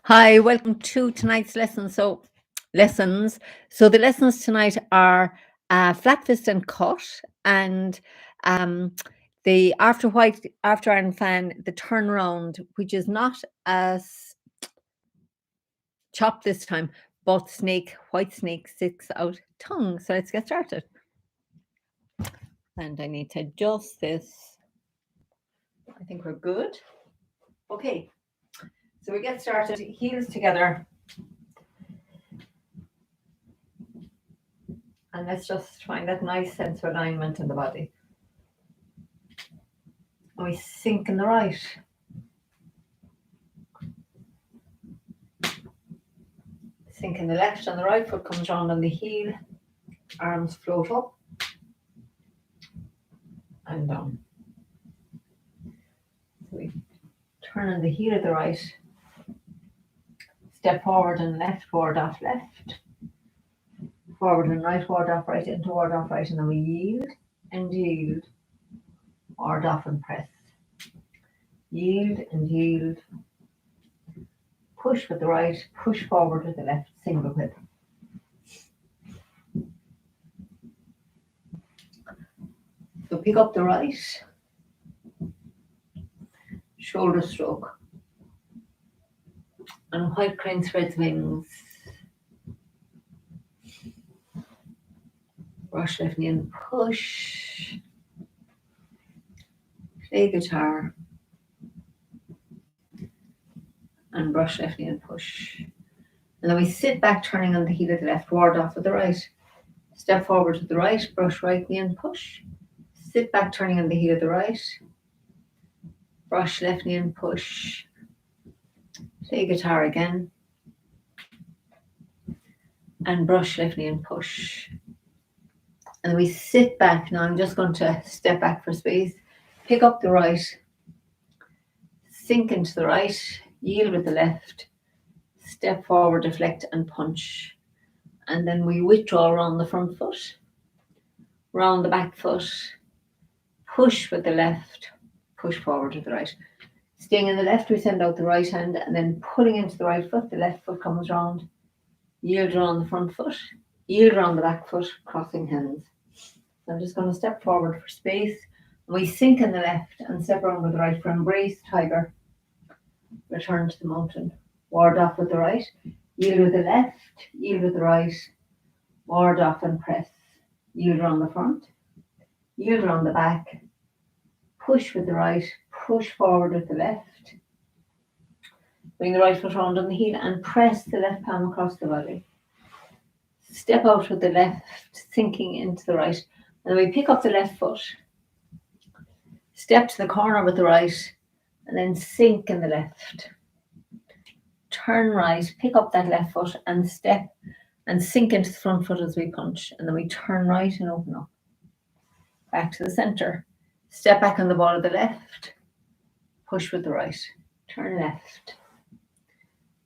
Hi, welcome to tonight's lesson. Lessons. So the lessons tonight are flat fist and cut, and um, the after iron fan, the turnaround, which is not as chopped this time, but white snake sticks out tongue. So let's get started. And I need to adjust this. I think we're good. Okay, so we get started. Heels together. And let's just find that nice sense of alignment in the body. And we sink in the right. Sink in the left, and the right foot comes round on the heel. Arms float up and down. So we turn on the heel of the right. Step forward and left, forward off left. Forward and right, forward off right, into forward off right, and then we yield and yield. Forward off and press. Yield and yield. Push with the right, push forward with the left, single whip. So pick up the right, shoulder stroke, and white crane spreads wings. Brush left knee and push. Play guitar. And brush left knee and push. And then we sit back, turning on the heel of the left, ward off with the right. Step forward to the right, brush right knee and push. Sit back, turning on the heel of the right. Brush left knee and push. Play guitar again. And brush left knee and push. And then we sit back. Now I'm just going to step back for space. Pick up the right. Sink into the right. Yield with the left. Step forward, deflect and punch. And then we withdraw around the front foot. Round the back foot. Push with the left. Push forward with the right. Staying in the left, we send out the right hand, and then pulling into the right foot, the left foot comes round. Yield around the front foot. Yield around the back foot, crossing hands. So I'm just going to step forward for space. We sink in the left and step around with the right for embrace, tiger. Return to the mountain. Ward off with the right. Yield with the left. Yield with the right. Ward off and press. Yield around the front. Yield around the back. Push with the right. Push forward with the left. Bring the right foot round on the heel and press the left palm across the body. Step out with the left, sinking into the right. And then we pick up the left foot. Step to the corner with the right. And then sink in the left. Turn right, pick up that left foot and step and sink into the front foot as we punch. And then we turn right and open up. Back to the center. Step back on the ball of the left. Push with the right. Turn left.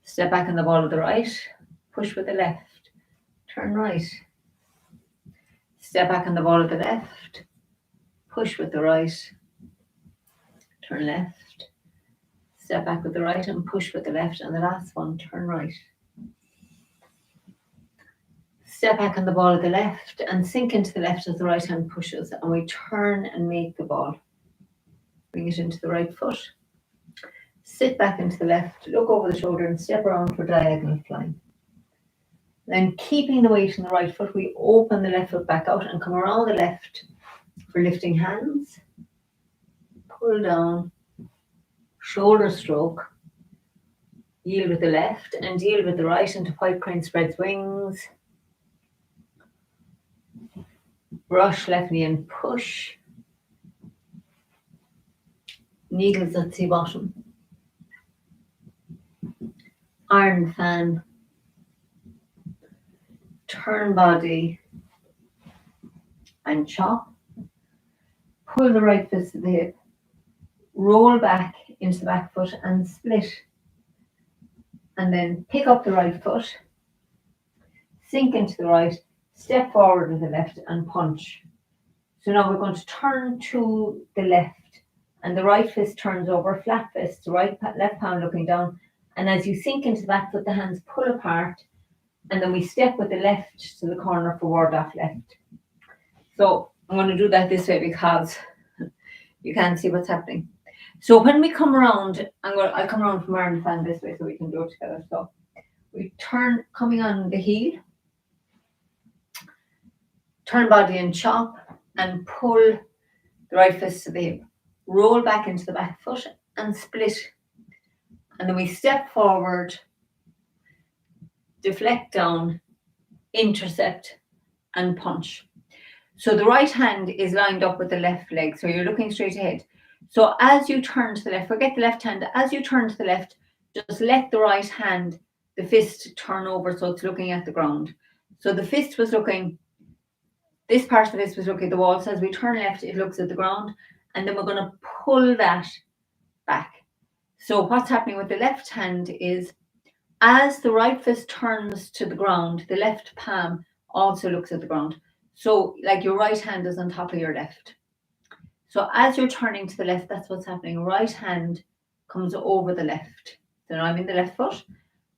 Step back on the ball of the right. Push with the left. Turn right. Step back on the ball of the left. Push with the right. Turn left. Step back with the right and push with the left. And the last one, turn right. Step back on the ball of the left and sink into the left as the right hand pushes. And we turn and make the ball. Bring it into the right foot. Sit back into the left, look over the shoulder and step around for diagonal flying. Then keeping the weight in the right foot, we open the left foot back out and come around the left for lifting hands. Pull down. Shoulder stroke. Yield with the left and yield with the right into white crane spreads wings. Brush left knee and push. Needles at sea bottom. Iron fan. Turn body and chop. Pull the right fist to the hip. Roll back into the back foot and split. And then pick up the right foot. Sink into the right. Step forward with the left and punch. So now we're going to turn to the left. And the right fist turns over, flat fist, left palm looking down. And as you sink into the back foot, the hands pull apart, and then we step with the left to the corner for ward off left. So I'm going to do that this way because you can't see what's happening. So when we come around, I'll come around from Iron Fan this way so we can do it together. So we turn, coming on the heel, turn body and chop, and pull the right fist to the hip. Roll back into the back foot and split. And then we step forward, deflect down, intercept, and punch. So the right hand is lined up with the left leg, so you're looking straight ahead. So as you turn to the left, forget the left hand, as you turn to the left, just let the right hand, the fist, turn over so it's looking at the ground. So the fist was looking, this part of the fist was looking at the wall, so as we turn left, it looks at the ground, and then we're going to pull that back. So what's happening with the left hand is, as the right fist turns to the ground, the left palm also looks at the ground. So like your right hand is on top of your left. So as you're turning to the left, that's what's happening. Right hand comes over the left. So now I'm in the left foot.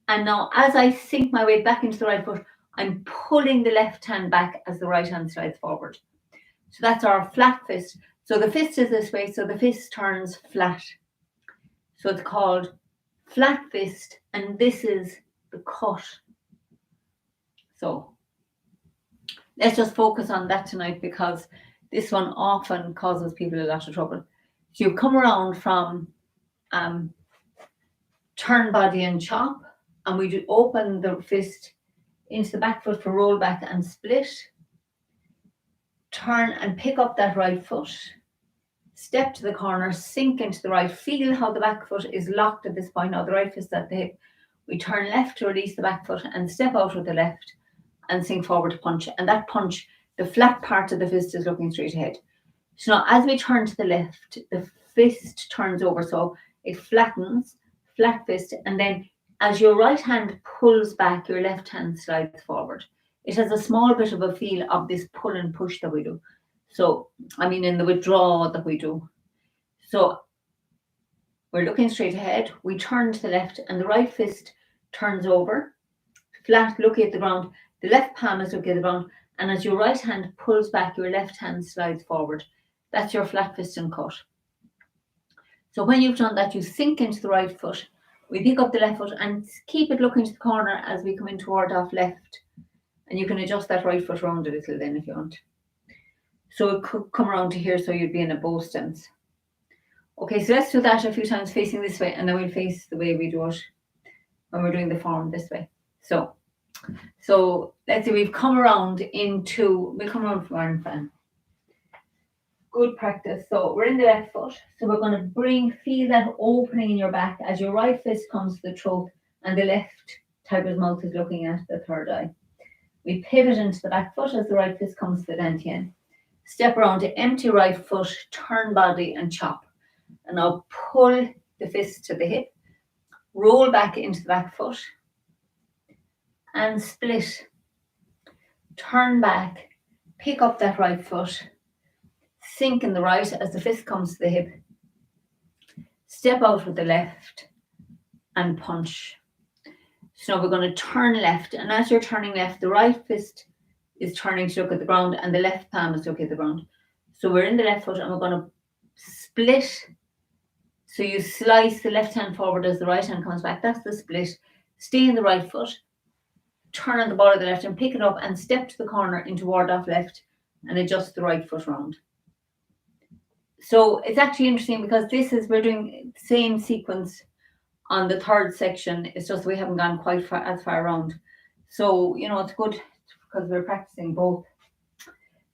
And now as I sink my way back into the right foot, I'm pulling the left hand back as the right hand slides forward. So that's our flat fist. So the fist is this way, so the fist turns flat. So it's called flat fist, and this is the cut. So let's just focus on that tonight because this one often causes people a lot of trouble. So you come around from turn body and chop, and we do open the fist into the back foot for roll back and split. Turn and pick up that right foot. Step to the corner, sink into the right. Feel how the back foot is locked at this point. Now the right fist at the hip. We turn left to release the back foot and step out with the left and sink forward to punch. And that punch, the flat part of the fist is looking straight ahead. So now as we turn to the left, the fist turns over. So it flattens, flat fist. And then as your right hand pulls back, your left hand slides forward. It has a small bit of a feel of this pull and push that we do. So, I mean, in the withdrawal that we do. So we're looking straight ahead. We turn to the left and the right fist turns over, flat, looking at the ground. The left palm is looking at the ground. And as your right hand pulls back, your left hand slides forward. That's your flat fist and cut. So when you've done that, you sink into the right foot. We pick up the left foot and keep it looking to the corner as we come in toward off left. And you can adjust that right foot around a little then if you want. So it could come around to here, so you'd be in a bow stance. Okay, so let's do that a few times facing this way, and then we'll face the way we do it when we're doing the form this way. So let's say we'll come around from Iron Fan. Good practice. So we're in the left foot. So we're going to feel that opening in your back as your right fist comes to the throat and the left tiger's mouth is looking at the third eye. We pivot into the back foot as the right fist comes to the dantian. Step around to empty right foot, turn body and chop. And now pull the fist to the hip, roll back into the back foot and split. Turn back, pick up that right foot, sink in the right as the fist comes to the hip. Step out with the left and punch. So now we're going to turn left, and as you're turning left, the right fist is turning to look at the ground and the left palm is looking at the ground. So we're in the left foot and we're going to split. So you slice the left hand forward as the right hand comes back. That's the split. Stay in the right foot, turn on the ball of the left and pick it up and step to the corner into ward off left and adjust the right foot round. So it's actually interesting because we're doing the same sequence on the third section. It's just we haven't gone quite as far around. So, it's good because we're practicing both.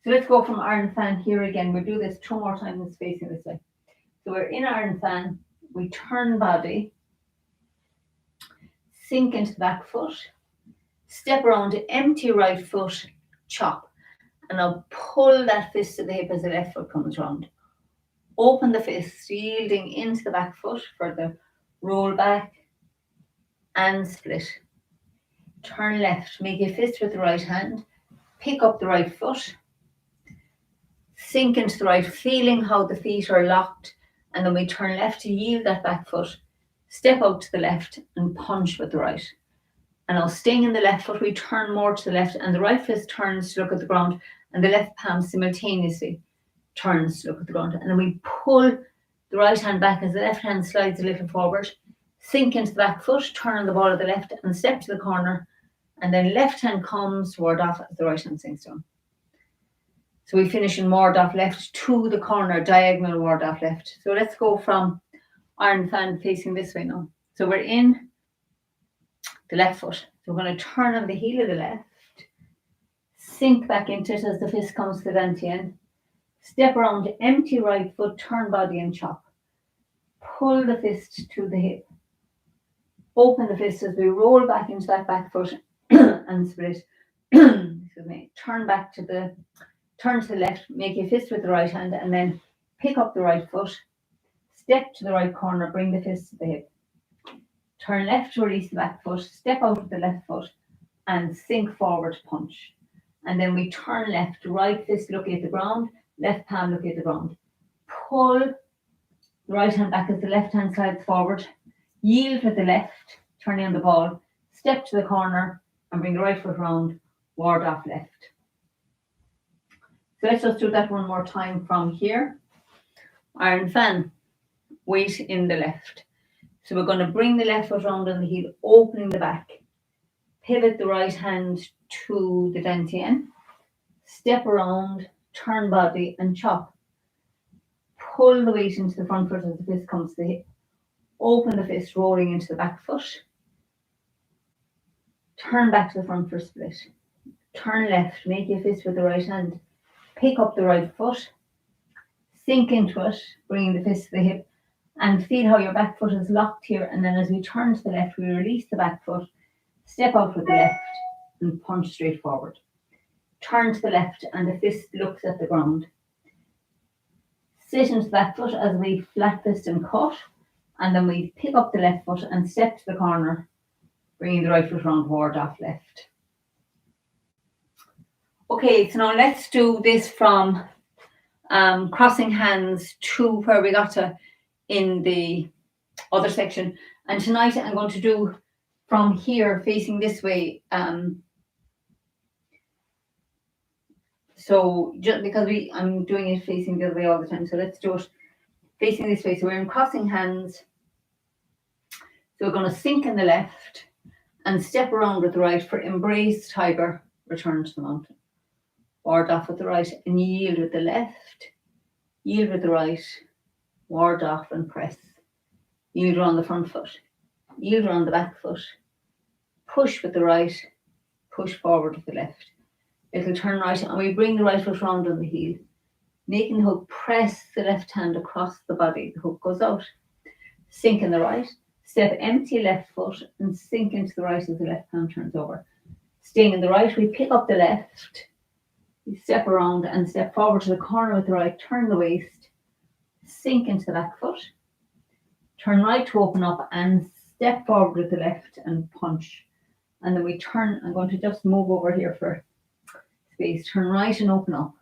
So let's go from Iron Fan here again. We'll do this 2 more times facing this way. So we're in Iron Fan, we turn body, sink into the back foot, step around to empty right foot, chop. And I'll pull that fist to the hip as the left foot comes round. Open the fist, yielding into the back foot for the roll back and split. Turn left, make a fist with the right hand, pick up the right foot, sink into the right, feeling how the feet are locked, and then we turn left to yield that back foot, step out to the left and punch with the right. And now staying in the left foot, we turn more to the left and the right fist turns to look at the ground and the left palm simultaneously turns to look at the ground. And then we pull the right hand back as the left hand slides a little forward, sink into the back foot, turn the ball of the left and step to the corner. And then left hand comes ward off as the right hand sinks down. So we finish in ward off left to the corner, diagonal ward off left. So let's go from Iron Fan facing this way now. So we're in the left foot. So we're going to turn on the heel of the left, sink back into it as the fist comes to the dantian, step around, empty right foot, turn body and chop. Pull the fist to the hip. Open the fist as we roll back into that back foot and split. Excuse me. Turn to the left, make a fist with the right hand and then pick up the right foot, step to the right corner, bring the fist to the hip. Turn left to release the back foot, step out with the left foot and sink forward, punch. And then we turn left, right fist looking at the ground, left palm looking at the ground. Pull the right hand back as the left hand slides forward, yield with the left, turning on the ball, step to the corner and bring the right foot round, ward off left. So let's just do that one more time from here. Iron Fan, weight in the left. So we're going to bring the left foot round on the heel, opening the back. Pivot the right hand to the dantian. Step around, turn body and chop. Pull the weight into the front foot as the fist comes to the hip. Open the fist, rolling into the back foot. Turn back to the front for split. Turn left, make a fist with the right hand. Pick up the right foot. Sink into it, bringing the fist to the hip. And feel how your back foot is locked here. And then as we turn to the left, we release the back foot. Step out with the left and punch straight forward. Turn to the left and the fist looks at the ground. Sit into the back foot as we flat fist and cut. And then we pick up the left foot and step to the corner, bringing the right foot round, ward off left. Okay, so now let's do this from crossing hands to where we got to in the other section. And tonight I'm going to do from here facing this way. So just because I'm doing it facing the other way all the time. So let's do it facing this way. So we're in crossing hands. So we're going to sink in the left and step around with the right for embrace tiger, return to the mountain. Ward off with the right and yield with the left. Yield with the right. Ward off and press. Yield around the front foot. Yield around the back foot. Push with the right. Push forward with the left. It'll turn right and we bring the right foot round on the heel. Making the hook, press the left hand across the body. The hook goes out. Sink in the right. Step empty left foot and sink into the right as the left hand turns over. Staying in the right, we pick up the left. We step around and step forward to the corner with the right. Turn the waist. Sink into the back foot. Turn right to open up and step forward with the left and punch. And then we turn. I'm going to just move over here for space. Turn right and open up.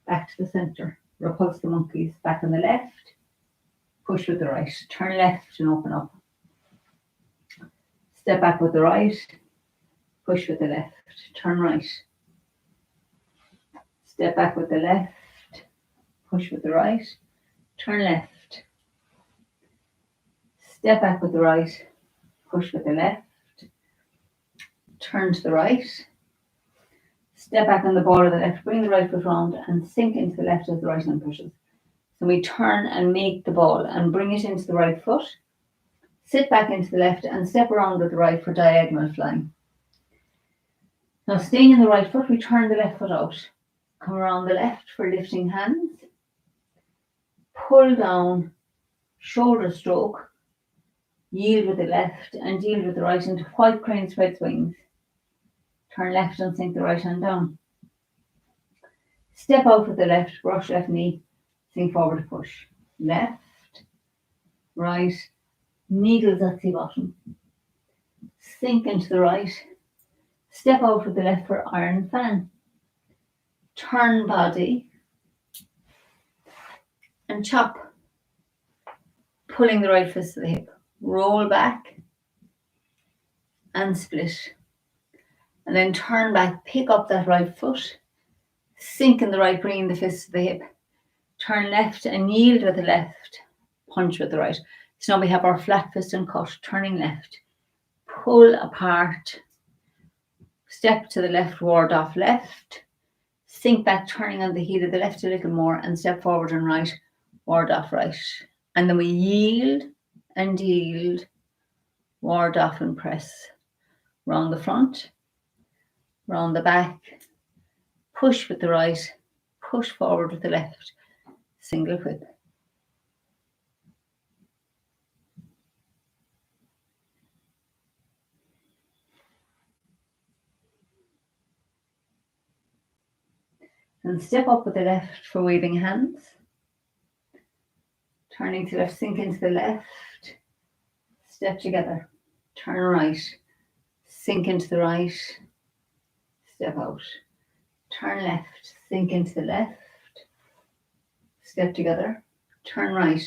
Back to the center. Repulse the monkeys. Back on the left. Push with the right. Turn left and open up. Step back with the right. Push with the left. Turn right. Step back with the left. Push with the right. Turn left. Step back with the right. Push with the left. Turn to the right. Step back on the ball of the left. Bring the right foot round and sink into the left as the right hand pushes. So we turn and make the ball and bring it into the right foot. Sit back into the left and step around with the right for diagonal flying. Now staying in the right foot, we turn the left foot out. Come around the left for lifting hands. Pull down, shoulder stroke. Yield with the left and yield with the right into white crane spread wings. Turn left and sink the right hand down. Step out with the left, brush left knee. Sink forward, push. Left, right, needles at sea bottom. Sink into the right. Step out with the left for Iron Fan. Turn body. And chop. Pulling the right fist to the hip. roll back and split. And then turn back, pick up that right foot, sink in the right, bringing the fist to the hip. Turn left and yield with the left, punch with the right. So now we have our flat fist and cut, turning left. Pull apart, step to the left, ward off left. Sink back, turning on the heel of the left a little more, and step forward and right, ward off right. And then we yield and yield, ward off and press. Round the front, round the back, push with the right, push forward with the left, single whip. And step up with the left for waving hands. Turning to left, sink into the left, step together, turn right, sink into the right, step out. Turn left, sink into the left, step together, turn right,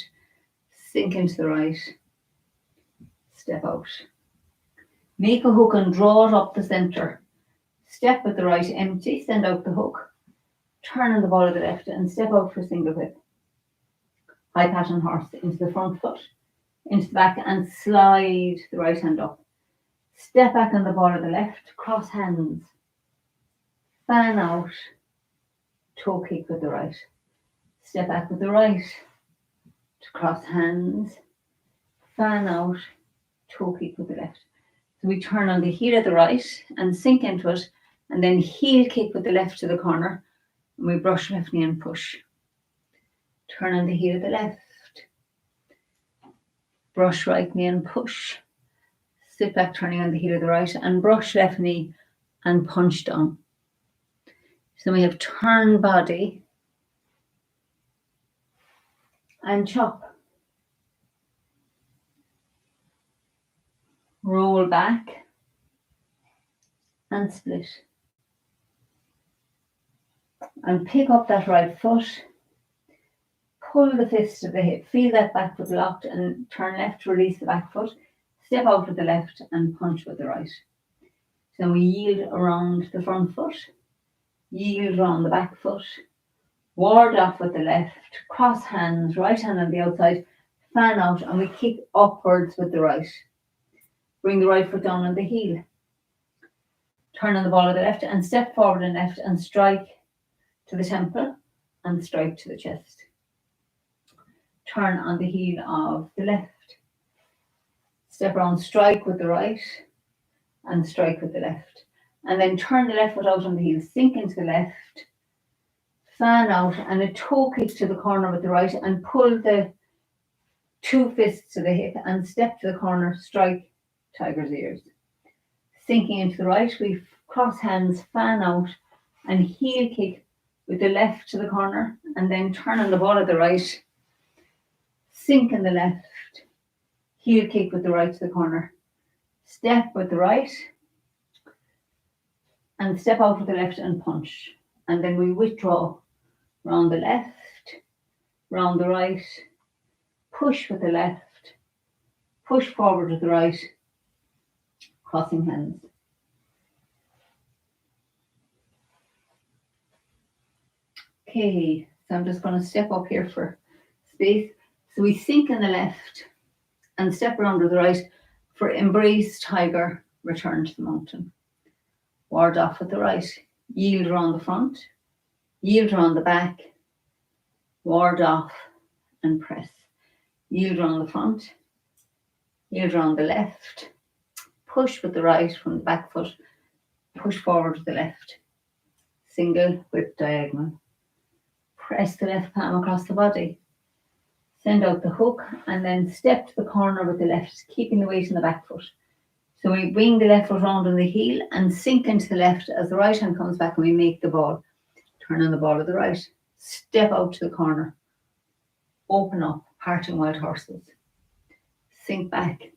sink into the right, step out. Make a hook and draw it up the center. Step with the right, empty, send out the hook, turn on the ball of the left and step out for single whip. High pattern horse into the front foot, into the back and slide the right hand up. Step back on the ball of the left, cross hands, fan out, toe kick with the right. Step back with the right, to cross hands, fan out, toe kick with the left. So we turn on the heel of the right and sink into it, and then heel kick with the left to the corner, and we brush left knee and push. Turn on the heel of the left, brush right knee and push. Sit back, turning on the heel of the right, and brush left knee and punch down. So we have turn body and chop. Roll back and split. And pick up that right foot. Pull the fist to the hip. Feel that back foot locked and turn left to release the back foot. Step out with the left and punch with the right. So we yield around the front foot. Yield around the back foot. Ward off with the left. Cross hands, right hand on the outside. Fan out and we kick upwards with the right. Bring the right foot down on the heel. Turn on the ball of the left and step forward and left and strike to the temple and strike to the chest. Turn on the heel of the left. Step around, strike with the right and strike with the left. And then turn the left foot out on the heel, sink into the left, fan out and a toe kick to the corner with the right and pull the two fists to the hip and step to the corner, strike tiger's ears. Sinking into the right, we cross hands, fan out and heel kick with the left to the corner and then turn on the ball of the right, sink in the left, heel kick with the right to the corner, step with the right and step out with the left and punch. And then we withdraw round the left, round the right, push with the left, push forward with the right, crossing hands. Okay, so I'm just going to step up here for space. So we sink in the left and step around with the right for embrace tiger, return to the mountain. Ward off with the right, yield around the front, yield around the back, ward off and press. Yield around the front, yield around the left, push with the right from the back foot, push forward with the left. Single whip diagonal. Press the left palm across the body. Send out the hook and then step to the corner with the left, keeping the weight in the back foot. So we bring the left foot round on the heel and sink into the left as the right hand comes back and we make the ball. Turn on the ball of the right. Step out to the corner. Open up, parting wild horses. Sink back.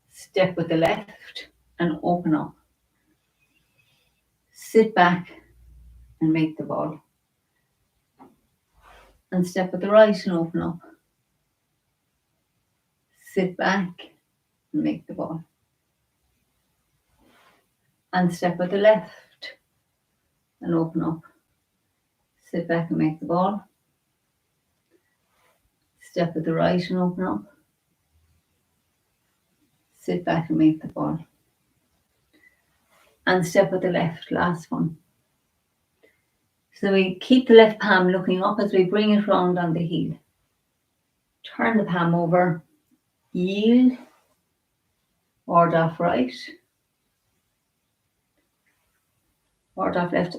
Step with the left and open up. Sit back and make the ball. And step with the right and open up. sit back and make the ball. And step with the left and open up. Sit back and make the ball. Step with the right and open up. Sit back and make the ball. And step with the left, last one. So we keep the left palm looking up as we bring it round on the heel. Turn the palm over, yield, ward off right, ward off left.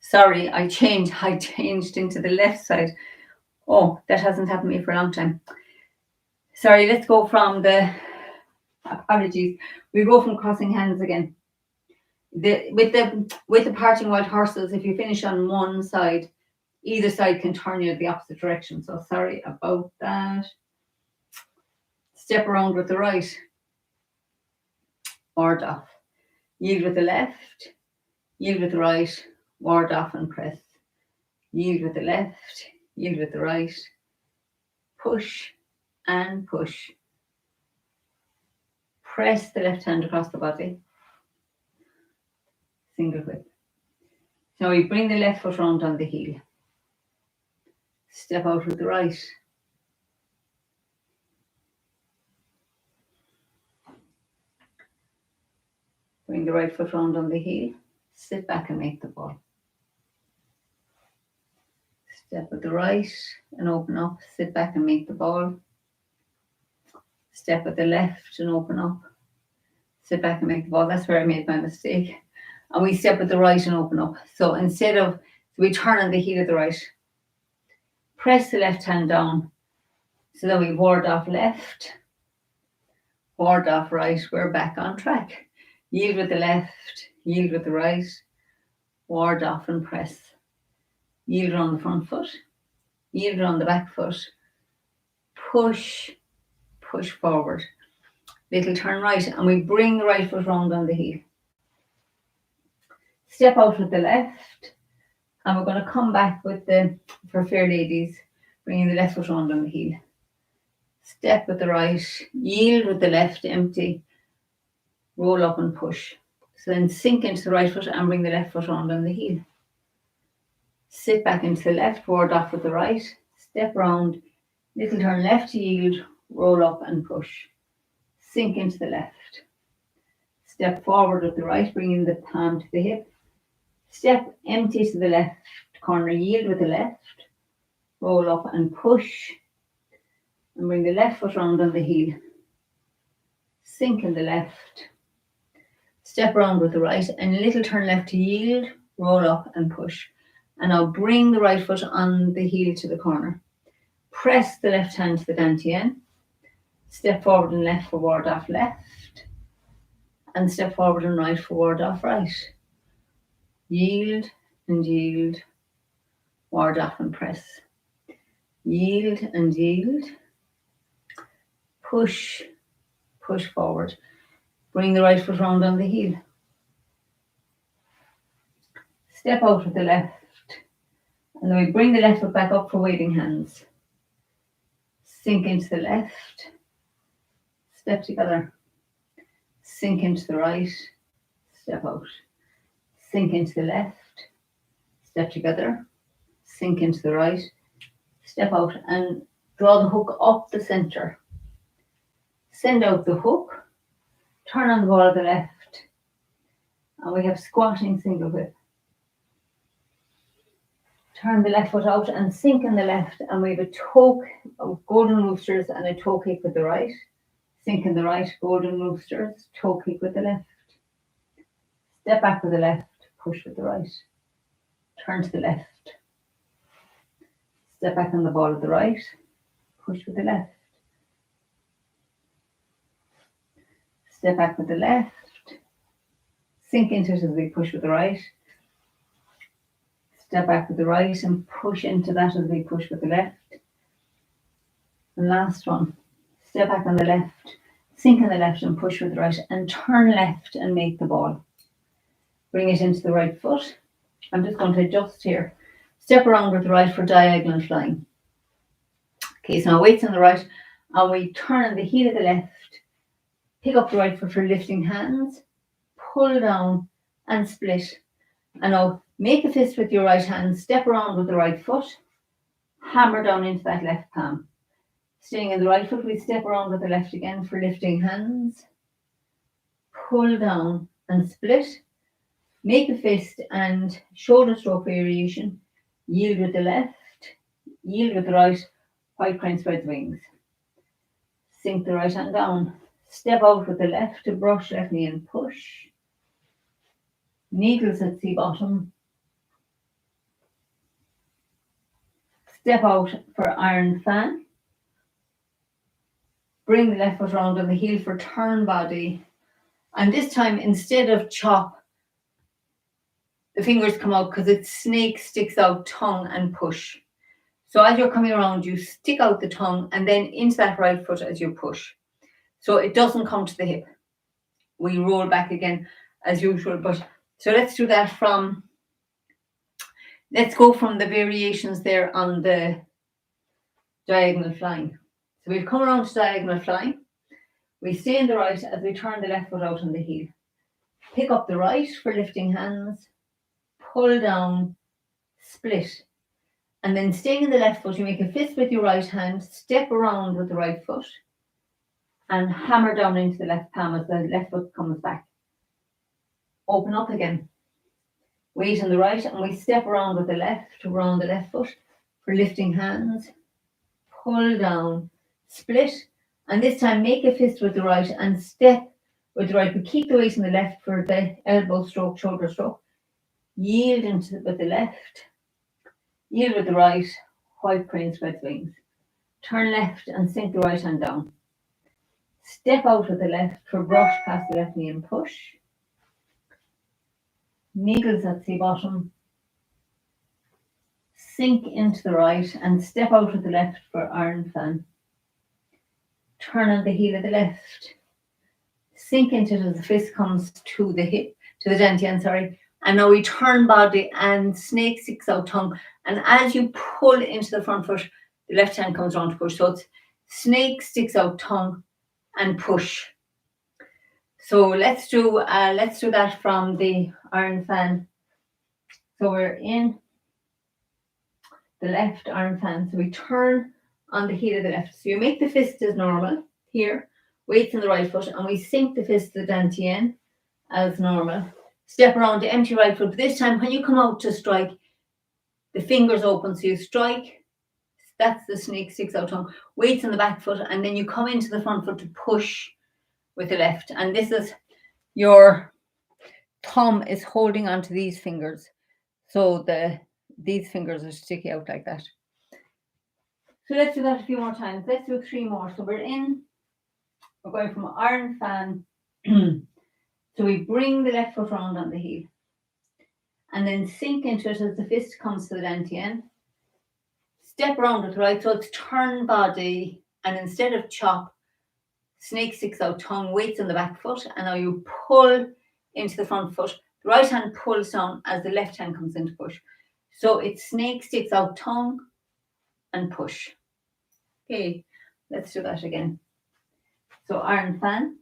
Sorry, I changed into the left side. Oh, that hasn't happened to me for a long time. Sorry, let's go from the, apologies. We go from crossing hands again. With the parting white horses, if you finish on one side, either side can turn you the opposite direction. So sorry about that. Step around with the right. Ward off. Yield with the left. Yield with the right. Ward off and press. Yield with the left. Yield with the right. Push and push. Press the left hand across the body. Single whip. Now we bring the left foot round on the heel. Step out with the right. Bring the right foot round on the heel. Sit back and make the ball. Step with the right and open up. Sit back and make the ball. Step with the left and open up. Sit back and make the ball. That's where I made my mistake. And we step with the right and open up. So instead of, we turn on the heel of the right. Press the left hand down. So that we ward off left. Ward off right. We're back on track. Yield with the left. Yield with the right. Ward off and press. Yield on the front foot. Yield on the back foot. Push. Push forward. Little turn right. And we bring the right foot round on the heel. Step out with the left. And we're going to come back with the, for fair ladies, bringing the left foot round on the heel. Step with the right. Yield with the left, empty. Roll up and push. So then sink into the right foot and bring the left foot round on the heel. Sit back into the left, ward off with the right. Step round, little turn left to yield, roll up and push. Sink into the left. Step forward with the right, bringing the palm to the hip. Step empty to the left corner, yield with the left. Roll up and push. And bring the left foot round on the heel. Sink in the left. Step round with the right and little turn left to yield, roll up and push. And now bring the right foot on the heel to the corner. Press the left hand to the dantian. Step forward and left for ward off left. And step forward and right for ward off right. Yield and yield. Ward off and press. Yield and yield. Push. Push forward. Bring the right foot round on the heel. Step out with the left. And then we bring the left foot back up for waving hands. Sink into the left. Step together. Sink into the right. Step out. Sink into the left. Step together. Sink into the right. Step out and draw the hook up the center. Send out the hook. Turn on the ball of the left. And we have squatting single whip. Turn the left foot out and sink in the left. And we have a toe of golden roosters and a toe kick with the right. Sink in the right, golden roosters, toe kick with the left. Step back with the left, push with the right. Turn to the left. Step back on the ball of the right, push with the left. Step back with the left. Sink into it as we push with the right. Step back with the right and push into that as we push with the left. And last one. Step back on the left, sink in the left and push with the right and turn left and make the ball. Bring it into the right foot. I'm just going to adjust here. Step around with the right for diagonal flying. Okay, so now weights on the right And we turn on the heel of the left, pick up the right foot for lifting hands, pull down and split. And now make a fist with your right hand, step around with the right foot, hammer down into that left palm. Staying in the right foot, we step around with the left again for lifting hands, pull down and split. Make a fist and shoulder stroke variation. Yield with the left, yield with the right, white crane spreads wings. Sink the right hand down. Step out with the left to brush left knee and push. Needles at sea bottom. Step out for iron fan. Bring the left foot round on the heel for turn body. And this time, instead of chop, the fingers come out because it's snake, sticks out, tongue and push. So as you're coming around, you stick out the tongue and then into that right foot as you push. So it doesn't come to the hip. We roll back again as usual. But so let's do that from, let's go from the variations there on the diagonal flying. So we've come around to diagonal flying. We stay in the right as we turn the left foot out on the heel. Pick up the right for lifting hands, pull down, split. And then staying in the left foot, you make a fist with your right hand, step around with the right foot, and hammer down into the left palm as the left foot comes back. Open up again. Weight on the right, and we step around with the left, around the left foot for lifting hands, pull down, split, and this time make a fist with the right and step with the right, but keep the weight on the left for the elbow stroke, shoulder stroke. Yield into with the left, yield with the right, white crane spreads wings. Turn left and sink the right hand down. Step out with the left for brush past the left knee and push. Needles at sea bottom. Sink into the right and step out with the left for iron fan. Turn on the heel of the left. Sink into it as the fist comes to the hip, to the dantian, sorry. And now we turn body and snake sticks out tongue. And as you pull into the front foot, the left hand comes around to push. So it's snake sticks out tongue and push. So let's do that from the iron fan. So we're in the left iron fan. So we turn on the heel of the left. So you make the fist as normal here, weights in the right foot, and we sink the fist to the dantian as normal. Step around the empty right foot. But this time when you come out to strike, the fingers open. So you strike, that's the snake sticks out tongue, weights in the back foot, and then you come into the front foot to push with the left. And this is your thumb is holding onto these fingers. So these fingers are sticking out like that. So let's do that a few more times. Let's do 3 more. So we're going from iron fan. So we bring the left foot round on the heel. And then sink into it as the fist comes to the dantian. Step around with the right, so it's turn body, and instead of chop, snake sticks out tongue, weights on the back foot, and now you pull into the front foot. The right hand pulls down as the left hand comes into push. So it's snake sticks out tongue and push. Okay, let's do that again. So iron fan.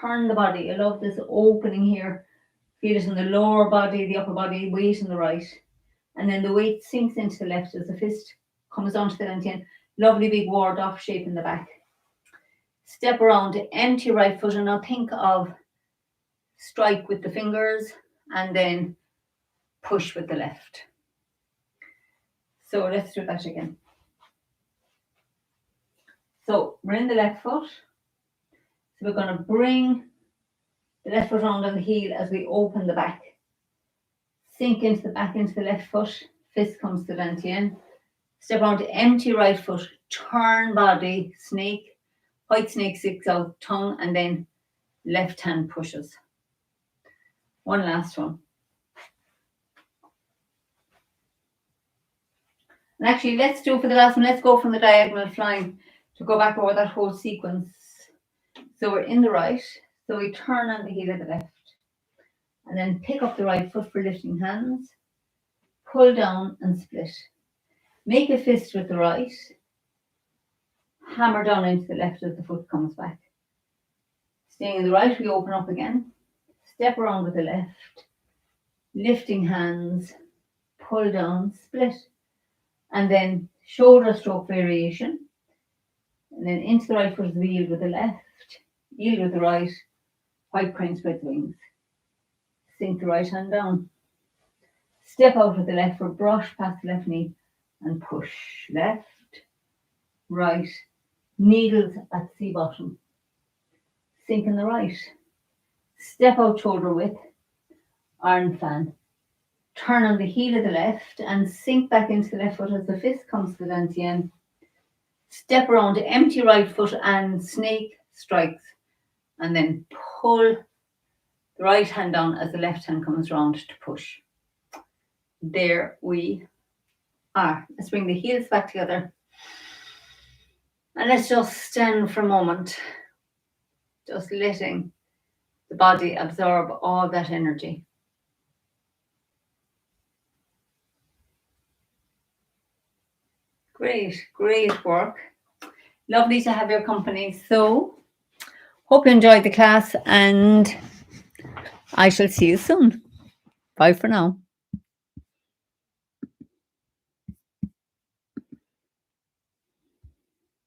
Turn the body. I love this opening here. Feel it in the lower body, the upper body, weight on the right. And then the weight sinks into the left as the fist comes onto the dantian. Lovely big ward off shape in the back. Step around, empty right foot, and now think of strike with the fingers and then push with the left. So let's do that again. So we're in the left foot. So we're going to bring the left foot round on the heel as we open the back. Sink into the back into the left foot. Fist comes to the dantian. Step around to empty right foot. Turn body, snake. White snake sticks out tongue, and then left hand pushes. One last one. And actually, let's do for the last one, let's go from the diagonal flying to go back over that whole sequence. So we're in the right, so we turn on the heel of the left. And then pick up the right foot for lifting hands. Pull down and split. Make a fist with the right. hammer down into the left as the foot comes back. Staying in the right, we open up again. Step around with the left. Lifting hands. Pull down, split. And then shoulder stroke variation. And then into the right foot as we yield with the left. Yield with the right. White crane spread the wings. Sink the right hand down. Step out with the left foot, brush past the left knee and push. Left, right, needles at sea bottom. Sink in the right. Step out shoulder width, iron fan. Turn on the heel of the left and sink back into the left foot as the fist comes to the dantian. Step around, empty right foot and snake strikes. And then pull the right hand down as the left hand comes round to push. There we are. Let's bring the heels back together. And let's just stand for a moment. Just letting the body absorb all that energy. Great, great work. Lovely to have your company. So, hope you enjoyed the class and I shall see you soon. Bye for now.